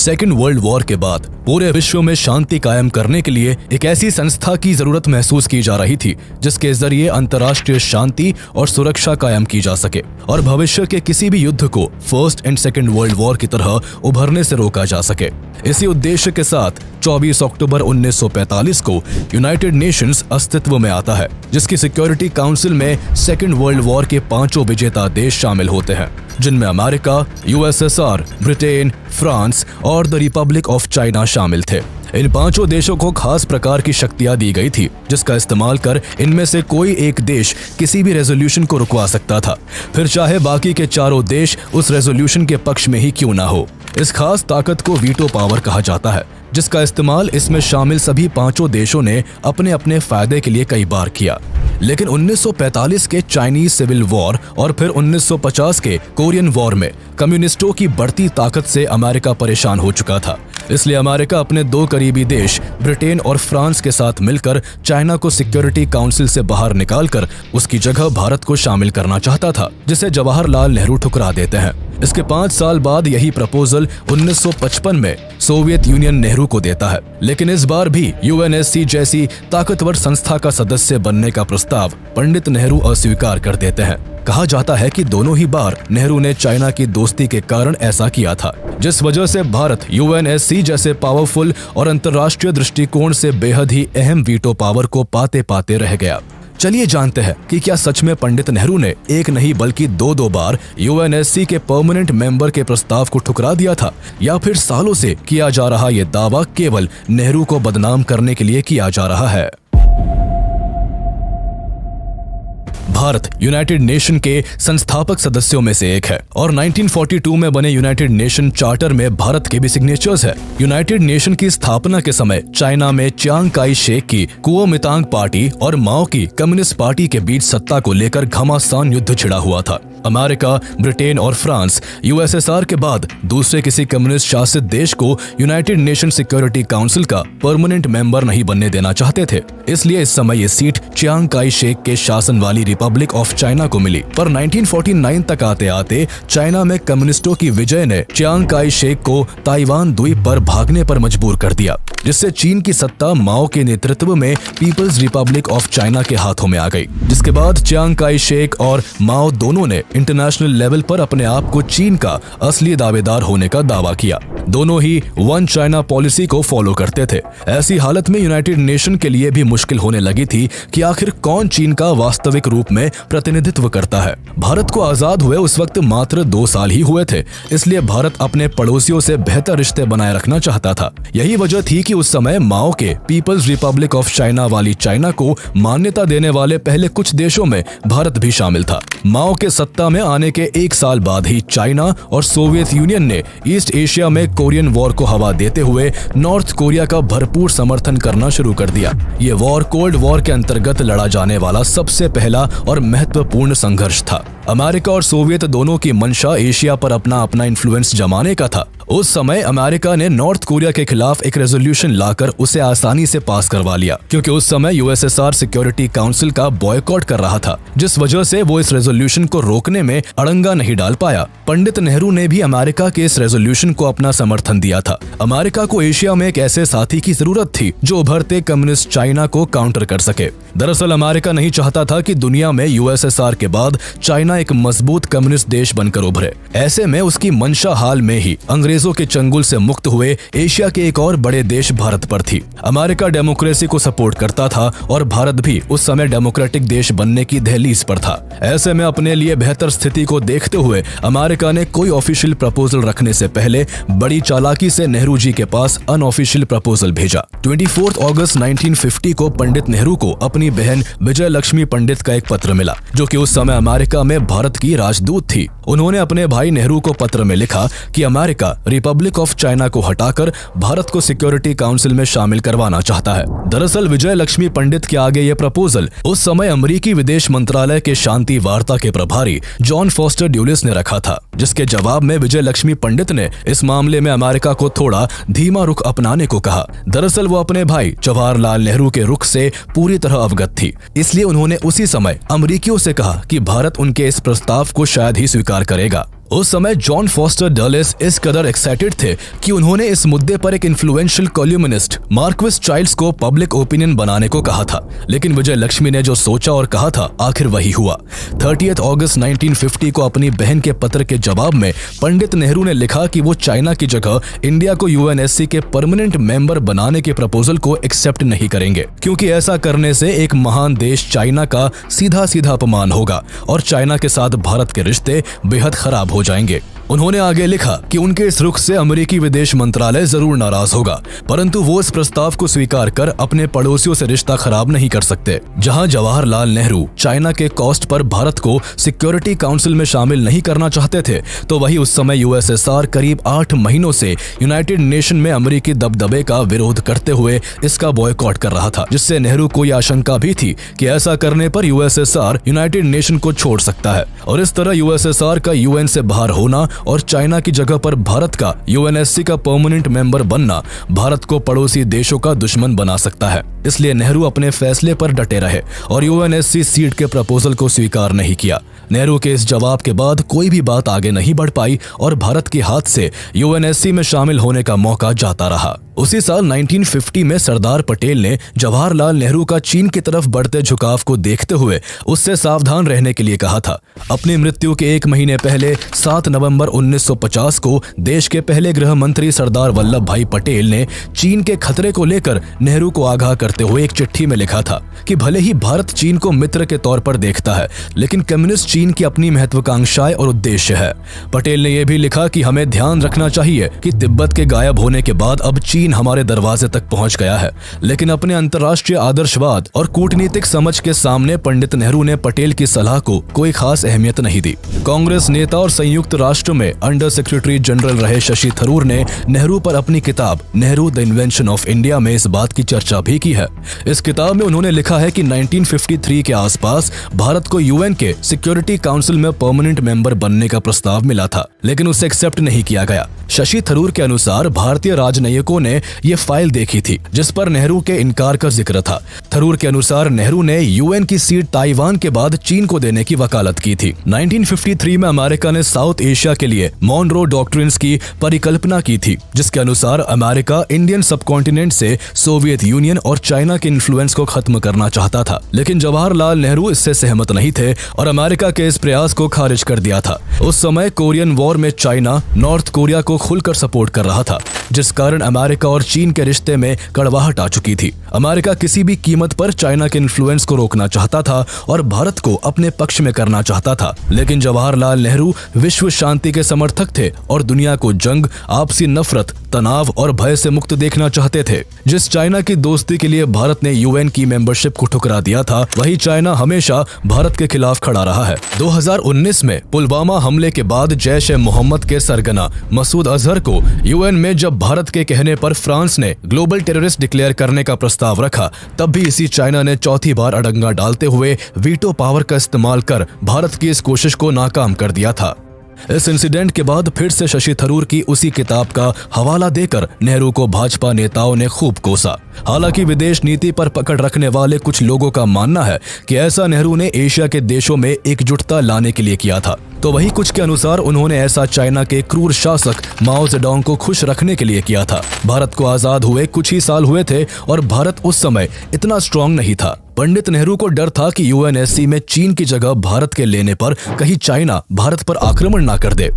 Second world war के बाद पूरे विश्व में शांति कायम करने के लिए एक ऐसी संस्था की जरूरत महसूस की जा रही थी जिसके जरिए अंतर्राष्ट्रीय शांति और सुरक्षा कायम की जा सके और भविष्य के किसी भी युद्ध को first and second world war की तरह उभरने से रोका जा सके। इसी उद्देश्य के साथ 24 अक्टूबर 1945 को यूनाइटेड नेशंस अस्तित्व में आता है, जिसकी सिक्योरिटी काउंसिल में सेकेंड वर्ल्ड वॉर के 5 विजेता देश शामिल होते हैं, जिनमें अमेरिका, यूएसएसआर, ब्रिटेन, फ्रांस और द रिपब्लिक ऑफ चाइना शामिल थे। इन 5 देशों को खास प्रकार की शक्तियां दी गई थी, जिसका इस्तेमाल कर इनमें से कोई एक देश किसी भी रेजोल्यूशन को रुकवा सकता था, फिर चाहे बाकी के 4 देश उस रेजोल्यूशन के पक्ष में ही क्यों ना हो। इस खास ताकत को वीटो पावर कहा जाता है, जिसका इस्तेमाल इसमें शामिल सभी 5 देशों ने अपने अपने फायदे के लिए कई बार किया। लेकिन 1945 के चाइनीज सिविल वॉर और फिर 1950 के कोरियन वॉर में कम्युनिस्टों की बढ़ती ताकत से अमेरिका परेशान हो चुका था। इसलिए अमेरिका अपने 2 करीबी देश ब्रिटेन और फ्रांस के साथ मिलकर चाइना को सिक्योरिटी काउंसिल से बाहर निकालकर उसकी जगह भारत को शामिल करना चाहता था, जिसे जवाहरलाल नेहरू ठुकरा देते हैं। इसके 5 साल बाद यही प्रपोजल 1955 में सोवियत यूनियन नेहरू को देता है, लेकिन इस बार भी यूएनएससी जैसी ताकतवर संस्था का सदस्य बनने का प्रस्ताव पंडित नेहरू अस्वीकार कर देते हैं। कहा जाता है कि दोनों ही बार नेहरू ने चाइना की दोस्ती के कारण ऐसा किया था, जिस वजह से भारत यूएनएससी जैसे पावरफुल और अंतर्राष्ट्रीय दृष्टिकोण से बेहद ही अहम वीटो पावर को पाते पाते रह गया। चलिए जानते हैं कि क्या सच में पंडित नेहरू ने एक नहीं बल्कि 2 बार यूएनएससी के परमानेंट मेंबर के प्रस्ताव को ठुकरा दिया था, या फिर सालों से किया जा रहा ये दावा केवल नेहरू को बदनाम करने के लिए किया जा रहा है। भारत यूनाइटेड नेशन के संस्थापक सदस्यों में से एक है और 1942 में बने यूनाइटेड नेशन चार्टर में भारत के भी सिग्नेचर्स है। यूनाइटेड नेशन की स्थापना के समय चाइना में चियांग काई शेक की कुओमितांग पार्टी और माओ की कम्युनिस्ट पार्टी के बीच सत्ता को लेकर घमासान युद्ध छिड़ा हुआ था। अमेरिका, ब्रिटेन और फ्रांस यूएसएसआर के बाद दूसरे किसी कम्युनिस्ट शासित देश को यूनाइटेड नेशन सिक्योरिटी काउंसिल का परमानेंट मेंबर नहीं बनने देना चाहते थे। इसलिए इस समय ये सीट चियांग काई शेक के शासन वाली रिपब्लिक ऑफ चाइना को मिली। पर 1949 तक आते आते चाइना में कम्युनिस्टों की विजय ने चियांग काई शेक को ताइवान द्वीप पर भागने पर मजबूर कर दिया, जिससे चीन की सत्ता माओ के नेतृत्व में पीपल्स रिपब्लिक ऑफ चाइना के हाथों में आ गई। जिसके बाद चियांग काई शेक और माओ दोनों ने इंटरनेशनल लेवल पर अपने आप को चीन का असली दावेदार होने का दावा किया। दोनों ही वन चाइना पॉलिसी को फॉलो करते थे। ऐसी हालत में यूनाइटेड नेशन के लिए भी मुश्किल होने लगी थी कि आखिर कौन चीन का वास्तविक रूप में प्रतिनिधित्व करता है। भारत को आजाद हुए उस वक्त मात्र 2 साल ही हुए थे, इसलिए भारत अपने पड़ोसियों से बेहतर रिश्ते बनाए रखना चाहता था। यही वजह थी कि उस समय माओ के पीपल्स रिपब्लिक ऑफ चाइना वाली चाइना को मान्यता देने वाले पहले कुछ देशों में भारत भी शामिल था। माओ के सत्ता में आने के 1 साल बाद ही चाइना और सोवियत यूनियन ने ईस्ट एशिया में कोरियन वॉर को हवा देते हुए नॉर्थ कोरिया का भरपूर समर्थन करना शुरू कर दिया। ये वॉर कोल्ड वॉर के अंतर्गत लड़ा जाने वाला सबसे पहला और महत्वपूर्ण संघर्ष था। अमेरिका और सोवियत दोनों की मंशा एशिया पर अपना इन्फ्लुएंस जमाने का था। उस समय अमेरिका ने नॉर्थ कोरिया के खिलाफ एक रेजोल्यूशन लाकर उसे आसानी से पास करवा लिया, क्योंकि उस समय यूएसएसआर सिक्योरिटी काउंसिल का बॉयकॉट कर रहा था, जिस वजह से वो इस रेजोल्यूशन को रोकने में अड़ंगा नहीं डाल पाया। पंडित नेहरू ने भी अमेरिका के इस रेजोल्यूशन को अपना समर्थन दिया था। अमेरिका को एशिया में एक ऐसे साथी की जरूरत थी जो उभरते कम्युनिस्ट चाइना को काउंटर कर सके। दरअसल अमेरिका नहीं चाहता था कि दुनिया में यूएसएसआर के बाद चाइना एक मजबूत कम्युनिस्ट देश बनकर उभरे। ऐसे में उसकी मंशा हाल में ही अंग्रेजों के चंगुल से मुक्त हुए एशिया के एक और बड़े देश भारत पर थी। अमेरिका डेमोक्रेसी को सपोर्ट करता था और भारत भी उस समय डेमोक्रेटिक देश बनने की दहलीज पर था। ऐसे में अपने लिए बेहतर स्थिति को देखते हुए अमेरिका ने कोई ऑफिशियल प्रपोजल रखने से पहले बड़ी चालाकी से नेहरू जी के पास अनऑफिशियल प्रपोजल भेजा। 24 अगस्त 1950 को पंडित नेहरू को अपनी बहन विजय लक्ष्मी पंडित का एक पत्र मिला, जो कि उस समय अमेरिका में भारत की राजदूत थी। उन्होंने अपने भाई नेहरू को पत्र में लिखा कि अमेरिका रिपब्लिक ऑफ चाइना को हटाकर भारत को सिक्योरिटी काउंसिल में शामिल करवाना चाहता है। दरअसल विजय लक्ष्मी पंडित के आगे ये प्रपोजल उस समय अमेरिकी विदेश मंत्रालय के शांति वार्ता के प्रभारी जॉन फॉस्टर ड्यूलिस ने रखा था, जिसके जवाब में विजय लक्ष्मी पंडित ने इस मामले में अमेरिका को थोड़ा धीमा रुख अपनाने को कहा। दरअसल वो अपने भाई जवाहरलाल नेहरू के रुख से पूरी तरह अवगत थी, इसलिए उन्होंने उसी समय अमेरिकियों से कहा कि भारत उनके इस प्रस्ताव को शायद ही स्वीकार करेगा। उस समय जॉन फॉस्टर डलेस इस कदर एक्साइटेड थे कि उन्होंने इस मुद्दे पर एक इन्फ्लुएंशियल कॉलुमिनिस्ट मार्क्विस चाइल्ड्स को पब्लिक ओपिनियन बनाने को कहा था। लेकिन विजय लक्ष्मी ने जो सोचा और कहा था आखिर वही हुआ। 30 अगस्त 1950 को अपनी बहन के पत्र के जवाब में पंडित नेहरू ने लिखा कि वो चाइना की जगह इंडिया को यूएनएससी के परमानेंट मेंबर बनाने के प्रपोजल को एक्सेप्ट नहीं करेंगे, क्योंकि ऐसा करने से एक महान देश चाइना का सीधा सीधा अपमान होगा और चाइना के साथ भारत के रिश्ते बेहद खराब हो जाएंगे। उन्होंने आगे लिखा कि उनके इस रुख से अमेरिकी विदेश मंत्रालय जरूर नाराज होगा, परंतु वो इस प्रस्ताव को स्वीकार कर अपने पड़ोसियों से रिश्ता खराब नहीं कर सकते। जहां जवाहरलाल नेहरू चाइना के कॉस्ट पर भारत को सिक्योरिटी काउंसिल में शामिल नहीं करना चाहते थे, तो वही उस समय यूएसएसआर करीब 8 महीनों से यूनाइटेड नेशन में अमेरिकी दबदबे का विरोध करते हुए इसका बॉयकॉट कर रहा था, जिससे नेहरू को यह आशंका भी थी कि ऐसा करने पर यूएसएसआर यूनाइटेड नेशन को छोड़ सकता है और इस तरह यूएसएसआर का यूएन से बाहर होना और चाइना की जगह पर भारत का यूएनएससी का परमानेंट मेंबर बनना भारत को पड़ोसी देशों का दुश्मन बना सकता है। इसलिए नेहरू अपने फैसले पर डटे रहे और यूएनएससी सीट के प्रपोजल को स्वीकार नहीं किया। नेहरू के इस जवाब के बाद कोई भी बात आगे नहीं बढ़ पाई और भारत के हाथ से यूएनएससी में शामिल होने का मौका जाता रहा। उसी साल 1950 में सरदार पटेल ने जवाहरलाल नेहरू का चीन की तरफ बढ़ते झुकाव को देखते हुए उससे सावधान रहने के लिए कहा था। अपनी मृत्यु के 1 महीने पहले 7 नवंबर 1950 को देश के पहले गृह मंत्री सरदार वल्लभ भाई पटेल ने चीन के खतरे को लेकर नेहरू को आगाह करते हुए एक चिट्ठी में लिखा था कि भले ही भारत चीन को मित्र के तौर पर देखता है, लेकिन कम्युनिस्ट चीन की अपनी महत्वाकांक्षाएं और उद्देश्य है। पटेल ने यह भी लिखा कि हमें ध्यान रखना चाहिए कि तिब्बत के गायब होने के बाद अब चीन हमारे दरवाजे तक पहुंच गया है, लेकिन अपने अंतर्राष्ट्रीय आदर्शवाद और कूटनीतिक समझ के सामने पंडित नेहरू ने पटेल की सलाह को कोई खास अहमियत नहीं दी। कांग्रेस नेता और संयुक्त राष्ट्र में अंडर सेक्रेटरी जनरल रहे शशि थरूर ने नेहरू पर अपनी किताब Nehru the invention of India में इस बात की चर्चा भी की है। इस किताब में उन्होंने लिखा है कि 1953 के आसपास भारत को यूएन के सिक्योरिटी काउंसिल में परमानेंट मेंबर बनने का प्रस्ताव मिला था, लेकिन उसे एक्सेप्ट नहीं किया गया। शशि थरूर के अनुसार भारतीय राजनयिकों ने ये फाइल देखी थी जिस पर नेहरू के इनकार का जिक्र था। थरूर के अनुसार नेहरू ने यूएन की सीट ताइवान के बाद चीन को देने की वकालत की थी। 1953 में अमेरिका ने साउथ एशिया के लिए मॉनरो डॉक्ट्रिन्स की परिकल्पना की थी, जिसके अनुसार अमेरिका इंडियन सबकॉन्टिनेंट से सोवियत यूनियन और चाइना के इन्फ्लुएंस को खत्म करना चाहता था, लेकिन जवाहरलाल नेहरू इससे सहमत नहीं थे और अमेरिका के इस प्रयास को खारिज कर दिया था। उस समय कोरियन वॉर में चाइना नॉर्थ कोरिया को खुलकर सपोर्ट कर रहा था, जिस कारण अमेरिका और चीन के रिश्ते में कड़वाहट आ चुकी थी। अमेरिका किसी भी कीमत पर चाइना के इन्फ्लुएंस को रोकना चाहता था और भारत को अपने पक्ष में करना चाहता था, लेकिन जवाहरलाल नेहरू विश्व शांति के समर्थक थे और दुनिया को जंग, आपसी नफरत, तनाव और भय से मुक्त देखना चाहते थे। जिस चाइना की दोस्ती के लिए भारत ने यूएन की मेंबरशिप को ठुकरा दिया था, वही चाइना हमेशा भारत के खिलाफ खड़ा रहा है। 2019 में पुलवामा हमले के बाद जैश ए मोहम्मद के सरगना मसूद अजहर को यूएन में जब भारत के कहने पर फ्रांस ने ग्लोबल टेररिस्ट डिक्लेयर करने का प्रस्ताव रखा, तब भी इसी चाइना ने चौथी बार अड़ंगा डालते हुए वीटो पावर का इस्तेमाल कर भारत की इस कोशिश को नाकाम कर दिया था। इस इंसिडेंट के बाद फिर से शशि थरूर की उसी किताब का हवाला देकर नेहरू को भाजपा नेताओं ने खूब कोसा। हालांकि विदेश नीति पर पकड़ रखने वाले कुछ लोगों का मानना है कि ऐसा नेहरू ने एशिया के देशों में एकजुटता लाने के लिए किया था, तो वही कुछ के अनुसार उन्होंने ऐसा चाइना के क्रूर शासक माओ जेडोंग को खुश रखने के लिए किया था। भारत को आजाद हुए कुछ ही साल हुए थे और भारत उस समय इतना स्ट्रांग नहीं था। पंडित नेहरू को डर था कि यूएनएससी में चीन की जगह भारत के लेने पर कहीं चाइना भारत पर आक्रमण ना कर दे।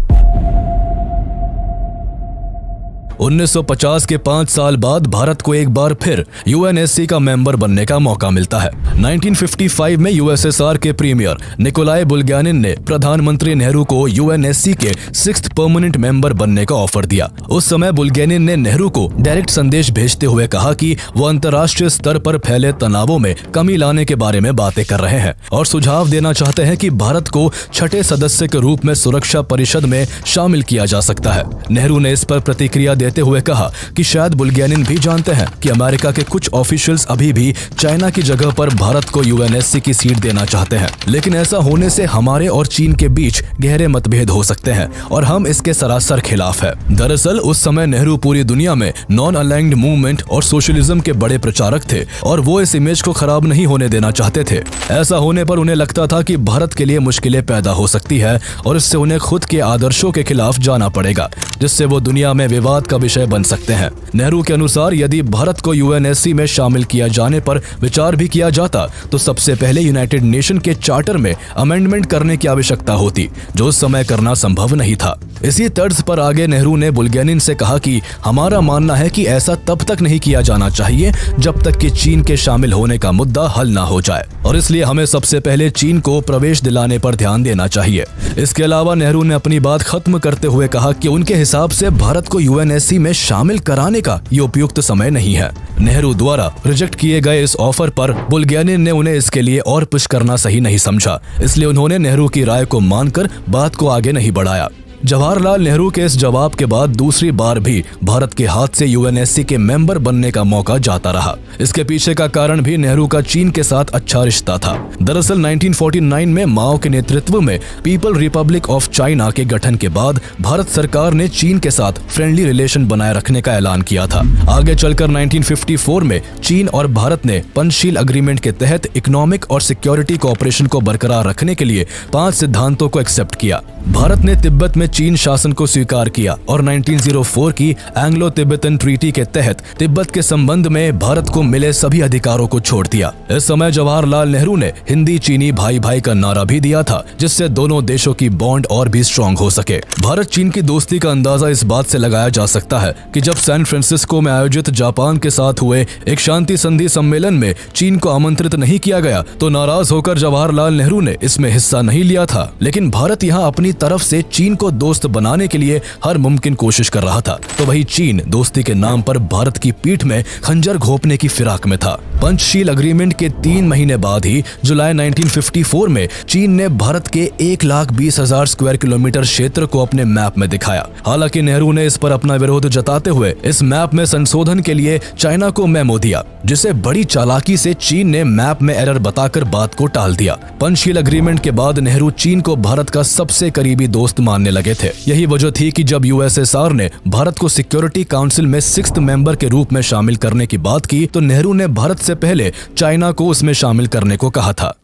1950 के 5 साल बाद भारत को एक बार फिर यूएनएससी का मेंबर बनने का मौका मिलता है। 1955 में यूएसएसआर के प्रीमियर निकोलाई बुल्गैनिन ने प्रधानमंत्री नेहरू को यूएनएससी के 6th परमानेंट मेंबर बनने का ऑफर दिया। उस समय बुल्गैनिन ने नेहरू को डायरेक्ट संदेश भेजते हुए कहा कि वो अंतर्राष्ट्रीय स्तर पर फैले तनावों में कमी लाने के बारे में बातें कर रहे हैं और सुझाव देना चाहते हैं कि भारत को 6ठे सदस्य के रूप में सुरक्षा परिषद में शामिल किया जा सकता है। नेहरू ने इस पर प्रतिक्रिया देते हुए कहा कि शायद बुल्गेनिन भी जानते हैं कि अमेरिका के कुछ ऑफिशियल्स अभी भी चाइना की जगह पर भारत को यूएनएससी की सीट देना चाहते हैं, लेकिन ऐसा होने से हमारे और चीन के बीच गहरे मतभेद हो सकते हैं और हम इसके सरासर खिलाफ है। दरअसल उस समय नेहरू पूरी दुनिया में नॉन अलाइन्ड मूवमेंट और सोशलिज्म के बड़े प्रचारक थे और वो इस इमेज को खराब नहीं होने देना चाहते थे। ऐसा होने पर उन्हें लगता था कि भारत के लिए मुश्किलें पैदा हो सकती है और इससे उन्हें खुद के आदर्शों के खिलाफ जाना पड़ेगा, जिससे वो दुनिया में विवाद का विषय बन सकते हैं। नेहरू के अनुसार यदि भारत को यूएनएससी में शामिल किया जाने पर विचार भी किया जाता तो सबसे पहले यूनाइटेड नेशन के चार्टर में अमेंडमेंट करने की आवश्यकता होती, जो उस समय करना संभव नहीं था। इसी तर्ज पर आगे नेहरू ने बुल्गेनिन से कहा कि हमारा मानना है कि ऐसा तब तक नहीं किया जाना चाहिए जब तक कि चीन के शामिल होने का मुद्दा हल ना हो जाए, और इसलिए हमें सबसे पहले चीन को प्रवेश दिलाने पर ध्यान देना चाहिए। इसके अलावा नेहरू ने अपनी बात खत्म करते हुए कहा कि उनके हिसाब से भारत को यूएनएससी में शामिल कराने का ये उपयुक्त समय नहीं है। नेहरू द्वारा रिजेक्ट किए गए इस ऑफर पर बुल्गेनिन ने उन्हें इसके लिए और पुश करना सही नहीं समझा, इसलिए उन्होंने नेहरू की राय को मानकर बात को आगे नहीं बढ़ाया। जवाहरलाल नेहरू के इस जवाब के बाद दूसरी बार भी भारत के हाथ से यूएनएससी के मेंबर बनने का मौका जाता रहा। इसके पीछे का कारण भी नेहरू का चीन के साथ अच्छा रिश्ता था। दरअसल 1949 में माओ के नेतृत्व में पीपल रिपब्लिक ऑफ चाइना के गठन के बाद भारत सरकार ने चीन के साथ फ्रेंडली रिलेशन बनाए रखने का ऐलान किया था। आगे चलकर 1954 में चीन और भारत ने पंचशील अग्रीमेंट के तहत इकोनॉमिक और सिक्योरिटी कोऑपरेशन को बरकरार रखने के लिए 5 सिद्धांतों को एक्सेप्ट किया। भारत ने तिब्बत में चीन शासन को स्वीकार किया और 1904 की एंग्लो तिब्बतन ट्रीटी के तहत तिब्बत के संबंध में भारत को मिले सभी अधिकारों को छोड़ दिया। इस समय जवाहरलाल नेहरू ने हिंदी चीनी भाई भाई का नारा भी दिया था, जिससे दोनों देशों की बॉन्ड और भी स्ट्रॉन्ग हो सके। भारत चीन की दोस्ती का अंदाजा इस बात से लगाया जा सकता है कि जब सैन फ्रांसिस्को में आयोजित जापान के साथ हुए एक शांति संधि सम्मेलन में चीन को आमंत्रित नहीं किया गया तो नाराज होकर जवाहरलाल नेहरू ने इसमें हिस्सा नहीं लिया था, लेकिन भारत यहाँ अपनी तरफ से चीन को दोस्त बनाने के लिए हर मुमकिन कोशिश कर रहा था, तो वही चीन दोस्ती के नाम पर भारत की पीठ में खंजर घोंपने की फिराक में था। पंचशील अग्रीमेंट के 3 महीने बाद ही जुलाई 1954 में चीन ने भारत के 1,20,000 स्क्वायर किलोमीटर क्षेत्र को अपने मैप में दिखाया। हालांकि नेहरू ने इस पर अपना विरोध जताते हुए इस मैप में संशोधन के लिए चाइना को मेमो दिया, जिसे बड़ी चालाकी से चीन ने मैप में एरर बताकर बात को टाल दिया। पंचशील अग्रीमेंट के बाद नेहरू चीन को भारत का सबसे करीबी दोस्त मानने लगे थे। यही वजह थी कि जब यूएसएसआर ने भारत को सिक्योरिटी काउंसिल में 6th मेंबर के रूप में शामिल करने की बात की तो नेहरू ने भारत से पहले चाइना को उसमें शामिल करने को कहा था।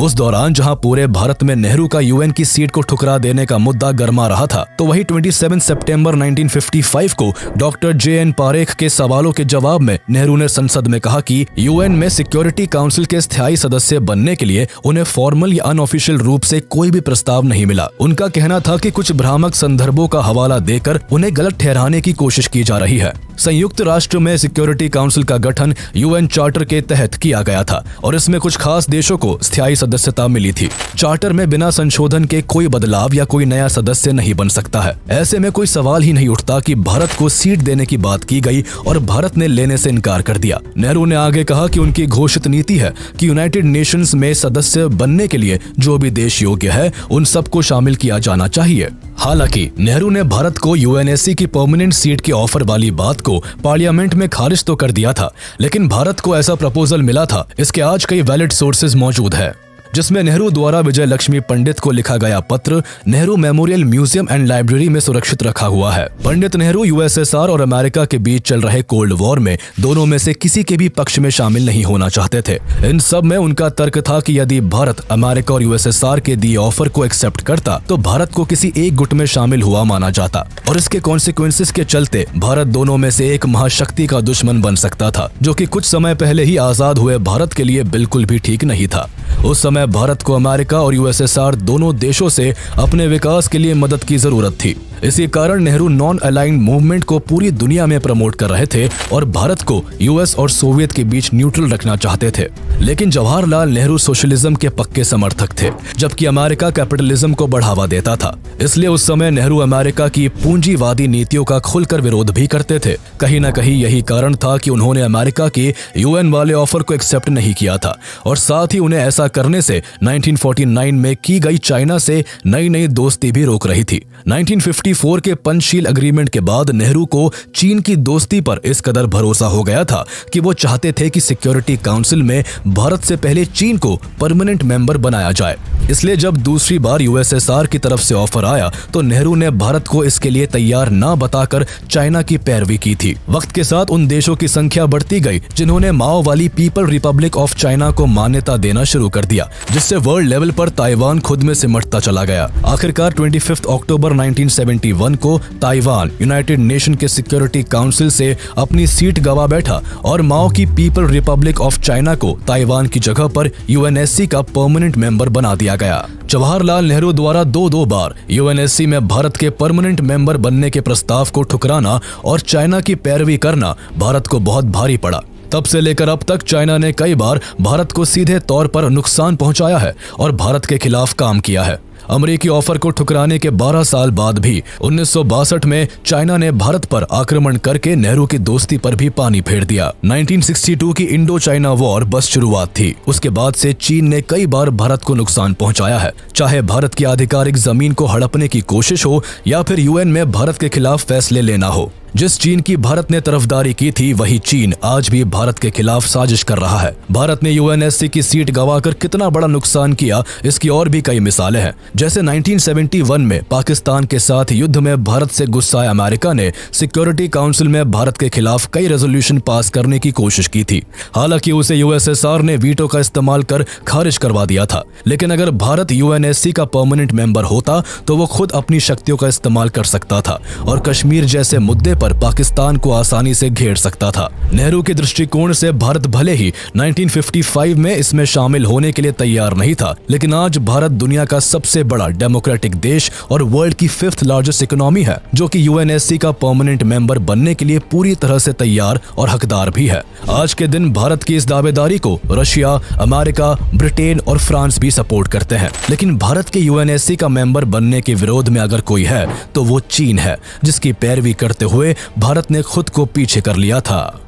उस दौरान जहां पूरे भारत में नेहरू का यूएन की सीट को ठुकरा देने का मुद्दा गर्मा रहा था, तो वही 27 सितंबर 1955 को डॉक्टर जे.एन. पारेख के सवालों के जवाब में नेहरू ने संसद में कहा कि यूएन में सिक्योरिटी काउंसिल के स्थायी सदस्य बनने के लिए उन्हें फॉर्मल या अनऑफिशियल रूप से कोई भी प्रस्ताव नहीं मिला। उनका कहना था कि कुछ भ्रामक संदर्भों का हवाला देकर उन्हें गलत ठहराने की कोशिश की जा रही है। संयुक्त राष्ट्र में सिक्योरिटी काउंसिल का गठन यूएन चार्टर के तहत किया गया था और इसमें कुछ खास देशों को स्थायी सदस्यता मिली थी। चार्टर में बिना संशोधन के कोई बदलाव या कोई नया सदस्य नहीं बन सकता है। ऐसे में कोई सवाल ही नहीं उठता कि भारत को सीट देने की बात की गई और भारत ने लेने से इनकार कर दिया। नेहरू ने आगे कहा कि उनकी घोषित नीति है कि यूनाइटेड नेशंस में सदस्य बनने के लिए जो भी देश योग्य है उन सबको शामिल किया जाना चाहिए। हालांकि नेहरू ने भारत को यूएनएससी की परमानेंट सीट के ऑफर वाली बात को पार्लियामेंट में खारिज तो कर दिया था, लेकिन भारत को ऐसा प्रपोजल मिला था। इसके आज कई वैलिड सोर्सेज मौजूद है, जिसमें नेहरू द्वारा विजय लक्ष्मी पंडित को लिखा गया पत्र Nehru memorial museum and library में सुरक्षित रखा हुआ है। पंडित नेहरू यूएसएसआर और अमेरिका के बीच चल रहे कोल्ड वॉर में दोनों में से किसी के भी पक्ष में शामिल नहीं होना चाहते थे। इन सब में उनका तर्क था कि यदि भारत अमेरिका और यूएसएसआर के दिए ऑफर को एक्सेप्ट करता तो भारत को किसी एक गुट में शामिल हुआ माना जाता और इसके कॉन्सिक्वेंसेस के चलते भारत दोनों में से एक महाशक्ति का दुश्मन बन सकता था, जो कि कुछ समय पहले ही आजाद हुए भारत के लिए बिल्कुल भी ठीक नहीं था। उस समय भारत को अमेरिका और यूएसएसआर दोनों देशों से अपने विकास के लिए मदद की जरूरत थी। इसी कारण नेहरू नॉन अलाइन्ड मूवमेंट को पूरी दुनिया में प्रमोट कर रहे थे और भारत को यूएस और सोवियत के बीच न्यूट्रल रखना चाहते थे। लेकिन जवाहरलाल नेहरू सोशलिज्म के पक्के समर्थक थे, जबकि अमेरिका कैपिटलिज्म को बढ़ावा देता था। इसलिए उस समय नेहरू अमेरिका की पूंजीवादी नीतियों का खुलकर विरोध भी करते थे। कहीं न कहीं यही कारण था कि उन्होंने अमेरिका के यूएन वाले ऑफर को एक्सेप्ट नहीं किया था और साथ ही उन्हें ऐसा करने से 1949 में की गई चाइना से नई दोस्ती भी रोक रही थी। 1954 1954 के पंचशील एग्रीमेंट के बाद नेहरू को चीन की दोस्ती पर इस कदर भरोसा हो गया था कि वो चाहते थे कि सिक्योरिटी काउंसिल में भारत से पहले चीन को परमानेंट मेंबर बनाया जाए। इसलिए जब दूसरी बार यूएसएसआर की तरफ से ऑफर आया तो नेहरू ने भारत को इसके लिए तैयार ना बताकर चाइना की पैरवी की थी। वक्त के साथ उन देशों की संख्या बढ़ती गई जिन्होंने माओ वाली पीपल रिपब्लिक ऑफ चाइना को मान्यता देना शुरू कर दिया, जिससे वर्ल्ड लेवल पर ताइवान खुद में सिमटता चला गया। आखिरकार 25 अक्टूबर 1971 को ताइवान यूनाइटेड नेशन के सिक्योरिटी काउंसिल से अपनी सीट गवा बैठा और माओ की पीपल रिपब्लिक ऑफ चाइना को ताइवान की जगह पर यूएनएससी का परमानेंट मेंबर बना दिया गया। जवाहरलाल नेहरू द्वारा दो बार यूएनएससी में भारत के परमानेंट मेंबर बनने के प्रस्ताव को ठुकराना और चाइना की पैरवी करना भारत को बहुत भारी पड़ा। तब से लेकर अब तक चाइना ने कई बार भारत को सीधे तौर पर नुकसान पहुंचाया है और भारत के खिलाफ काम किया है। अमेरिकी ऑफर को ठुकराने के 12 साल बाद भी 1962 में चाइना ने भारत पर आक्रमण करके नेहरू की दोस्ती पर भी पानी फेर दिया। 1962 की इंडो चाइना वॉर बस शुरुआत थी। उसके बाद से चीन ने कई बार भारत को नुकसान पहुंचाया है, चाहे भारत की आधिकारिक जमीन को हड़पने की कोशिश हो या फिर यूएन में भारत के खिलाफ फैसले लेना हो। जिस चीन की भारत ने तरफदारी की थी वही चीन आज भी भारत के खिलाफ साजिश कर रहा है। भारत ने यूएनएससी की सीट गंवाकर कितना बड़ा नुकसान किया, इसकी और भी कई मिसालें हैं। जैसे 1971 में पाकिस्तान के साथ युद्ध में भारत से गुस्साए अमेरिका ने सिक्योरिटी काउंसिल में भारत के खिलाफ कई रेजोल्यूशन पास करने की कोशिश की थी। हालांकि उसे यूएसएसआर ने वीटो का इस्तेमाल कर खारिज करवा दिया था। लेकिन अगर भारत यूएनएससी का परमानेंट मेंबर होता तो वो खुद अपनी शक्तियों का इस्तेमाल कर सकता था और कश्मीर जैसे मुद्दे पर पाकिस्तान को आसानी से घेर सकता था। नेहरू के दृष्टिकोण से भारत भले ही 1955 में इसमें शामिल होने के लिए तैयार नहीं था, लेकिन आज भारत दुनिया का सबसे बड़ा डेमोक्रेटिक देश और वर्ल्ड की 5th लार्जेस्ट इकोनॉमी है, जो कि यूएनएससी का परमानेंट मेंबर बनने के लिए पूरी तरह से तैयार और हकदार भी है। आज के दिन भारत की इस दावेदारी को रशिया, अमेरिका, ब्रिटेन और फ्रांस भी सपोर्ट करते हैं। लेकिन भारत के यूएनएससी का मेंबर बनने के विरोध में अगर कोई है तो वो चीन है, जिसकी पैरवी करते हुए भारत ने खुद को पीछे कर लिया था।